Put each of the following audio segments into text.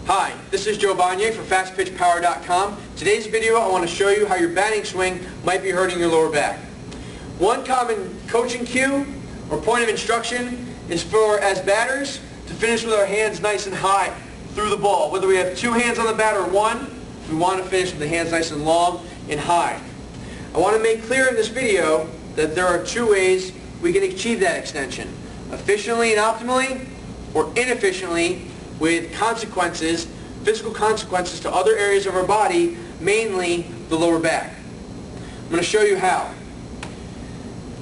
Hi, this is Joe Bonnier for FastPitchPower.com. Today's video I want to show you how your batting swing might be hurting your lower back. One common coaching cue or point of instruction is for, as batters, to finish with our hands nice and high through the ball. Whether we have two hands on the bat or one, we want to finish with the hands nice and long and high. I want to make clear in this video that there are two ways we can achieve that extension: efficiently and optimally, or inefficiently with consequences, physical consequences to other areas of our body, mainly the lower back. I'm going to show you how.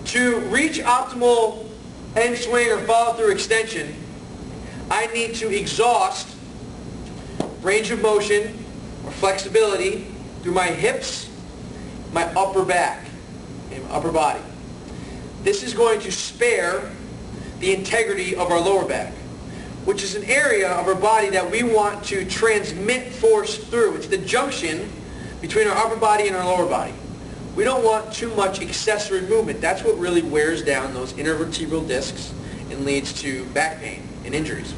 To reach optimal end swing or follow-through extension, I need to exhaust range of motion or flexibility through my hips, my upper back, and my upper body. This is going to spare the integrity of our lower back, which is an area of our body that we want to transmit force through. It's the junction between our upper body and our lower body. We don't want too much accessory movement. That's what really wears down those intervertebral discs and leads to back pain and injuries.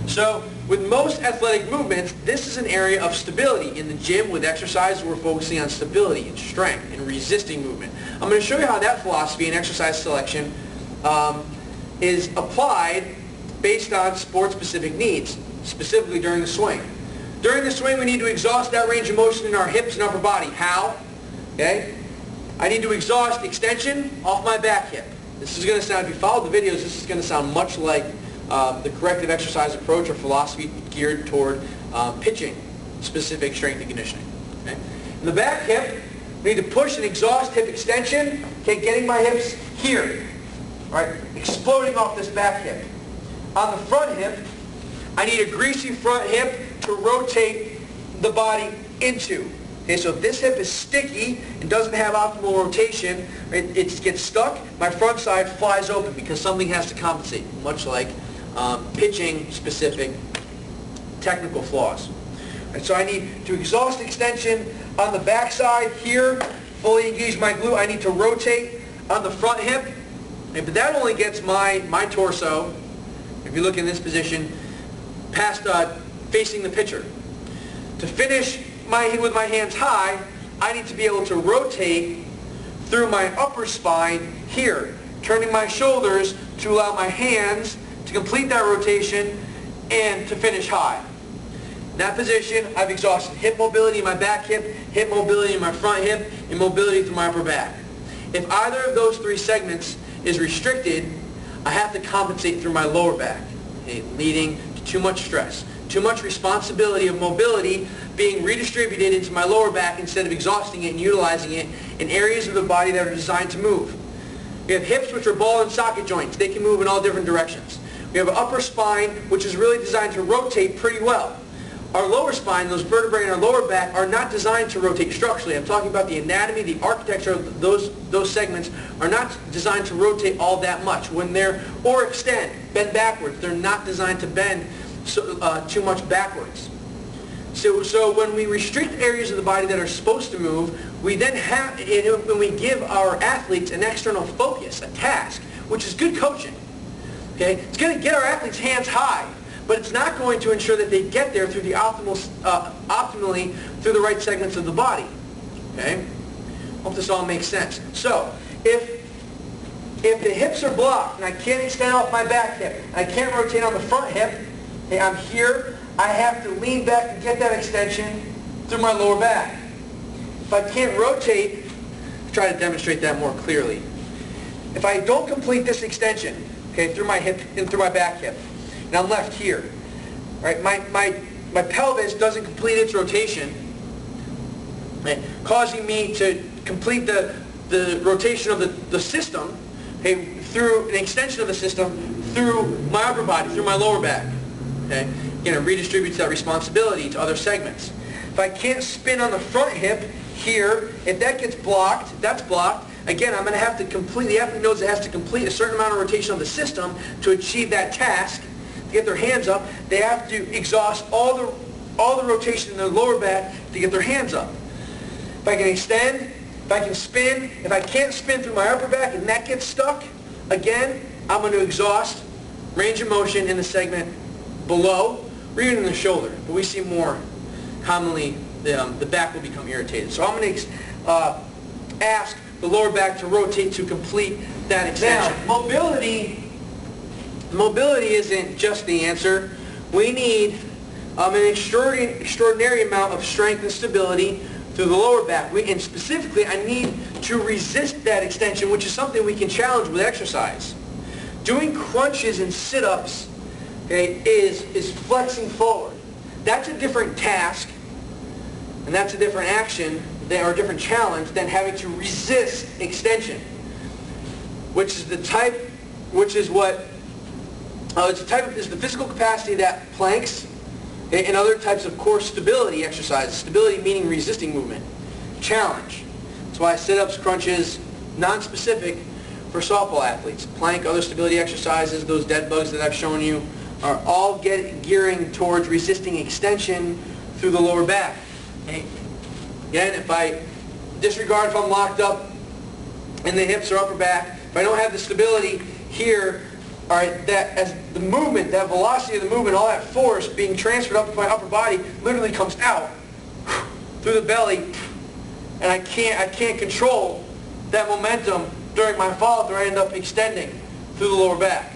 So with most athletic movements, this is an area of stability. In the gym with exercise, we're focusing on stability and strength and resisting movement. I'm going to show you how that philosophy and exercise selection is applied based on sport-specific needs, specifically during the swing. During the swing, we need to exhaust that range of motion in our hips and upper body. How? Okay? I need to exhaust extension off my back hip. This is going to sound, if you follow the videos, this is going to sound much like the corrective exercise approach or philosophy geared toward pitching specific strength and conditioning. Okay? In the back hip, we need to push and exhaust hip extension, okay, getting my hips here, right, exploding off this back hip. On the front hip, I need a greasy front hip to rotate the body into. Okay, so if this hip is sticky and doesn't have optimal rotation, right, it gets stuck, my front side flies open because something has to compensate, much like pitching specific technical flaws. And so I need to exhaust extension on the back side here, fully engage my glute. I need to rotate on the front hip, but that only gets my torso, if you look in this position, past facing the pitcher. To finish with my hands high, I need to be able to rotate through my upper spine here, turning my shoulders to allow my hands to complete that rotation and to finish high. In that position, I've exhausted hip mobility in my back hip mobility in my front hip, and mobility through my upper back. If either of those three segments is restricted, I have to compensate through my lower back, okay, leading to too much stress, too much responsibility of mobility being redistributed into my lower back instead of exhausting it and utilizing it in areas of the body that are designed to move. We have hips, which are ball and socket joints. They can move in all different directions. We have an upper spine, which is really designed to rotate pretty well. Our lower spine, those vertebrae in our lower back, are not designed to rotate structurally. I'm talking about the anatomy, the architecture of those segments are not designed to rotate all that much. When they're, or extend, bend backwards, they're not designed to bend too much backwards. So when we restrict areas of the body that are supposed to move, we then have, when we give our athletes an external focus, a task, which is good coaching. Okay? It's going to get our athletes' hands high, but it's not going to ensure that they get there through the optimally through the right segments of the body. Okay? Hope this all makes sense. So, if the hips are blocked and I can't extend off my back hip, and I can't rotate on the front hip, okay, I'm here, I have to lean back to get that extension through my lower back. If I can't rotate, try to demonstrate that more clearly. If I don't complete this extension, okay, through my hip and through my back hip, and I'm left here, right, my pelvis doesn't complete its rotation, right, causing me to complete the rotation of the system, okay, through an extension of the system through my upper body, through my lower back. Okay? Again, it redistributes that responsibility to other segments. If I can't spin on the front hip here, if that gets blocked, that's blocked, again, I'm going to have to complete, the athlete knows it has to complete a certain amount of rotation of the system to achieve that task, to get their hands up. They have to exhaust all the rotation in their lower back to get their hands up. If I can extend, if I can spin, if I can't spin through my upper back and that gets stuck, again, I'm going to exhaust range of motion in the segment below or even in the shoulder. But we see more commonly the back will become irritated. So I'm going to ask the lower back to rotate to complete that extension. Now, mobility isn't just the answer. We need an extraordinary amount of strength and stability through the lower back. And specifically, I need to resist that extension, which is something we can challenge with exercise. Doing crunches and sit-ups, okay, is flexing forward. That's a different task, and that's a different action, or a different challenge than having to resist extension, which is the physical capacity that planks and other types of core stability exercises, stability meaning resisting movement, challenge. That's why sit-ups, crunches, non-specific for softball athletes. Plank, other stability exercises, those dead bugs that I've shown you, are all gearing towards resisting extension through the lower back. Okay. Again, if I disregard if I'm locked up in the hips or upper back, if I don't have the stability here, all right, that as the movement, that velocity of the movement, all that force being transferred up to my upper body literally comes out through the belly, and I can't control that momentum during my fall, or I end up extending through the lower back.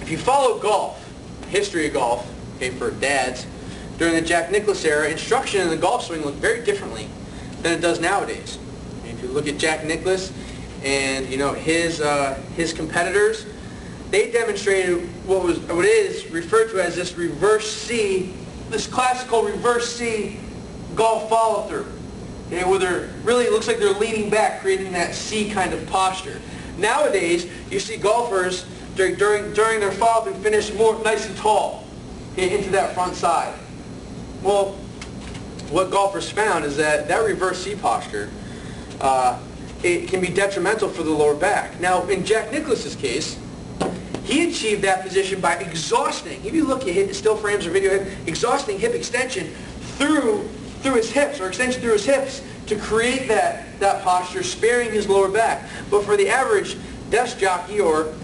If you follow golf, history of golf, okay, for dads, during the Jack Nicklaus era, instruction in the golf swing looked very differently than it does nowadays. If you look at Jack Nicklaus and his competitors, they demonstrated what is referred to as this reverse C, this classical reverse C golf follow through. Okay, where they're really, it looks like they're leaning back, creating that C kind of posture. Nowadays, you see golfers during their follow through finish more nice and tall, okay, into that front side. Well, what golfers found is that reverse C posture, it can be detrimental for the lower back. Now, in Jack Nicklaus's case, he achieved that position by exhausting, if you look at still frames or video, exhausting hip extension through his hips, or extension through his hips, to create that posture, sparing his lower back. But for the average desk jockey or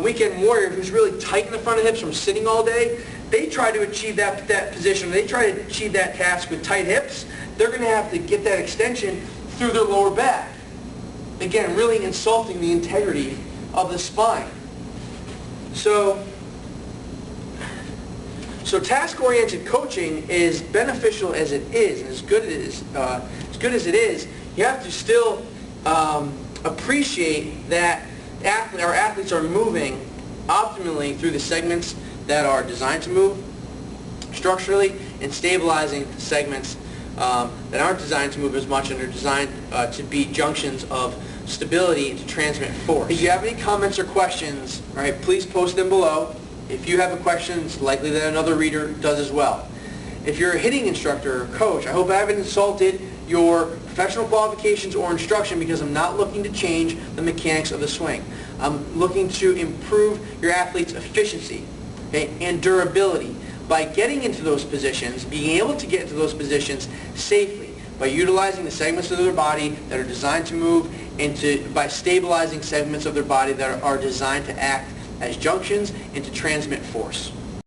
weekend warrior who's really tight in the front of the hips from sitting all day, they try to achieve that position, they try to achieve that task with tight hips, they're going to have to get that extension through their lower back. Again, really insulting the integrity of the spine. So task-oriented coaching is beneficial as it is, and as good as it is, you have to still appreciate that our athletes are moving optimally through the segments that are designed to move structurally, and stabilizing the segments that aren't designed to move as much and are designed to be junctions of stability and to transmit force. If you have any comments or questions, all right, please post them below. If you have a question, it's likely that another reader does as well. If you're a hitting instructor or coach, I hope I haven't insulted your professional qualifications or instruction, because I'm not looking to change the mechanics of the swing. I'm looking to improve your athlete's efficiency, okay, and durability by getting into those positions, being able to get into those positions safely, by utilizing the segments of their body that are designed to move, and by stabilizing segments of their body that are designed to act as junctions and to transmit force.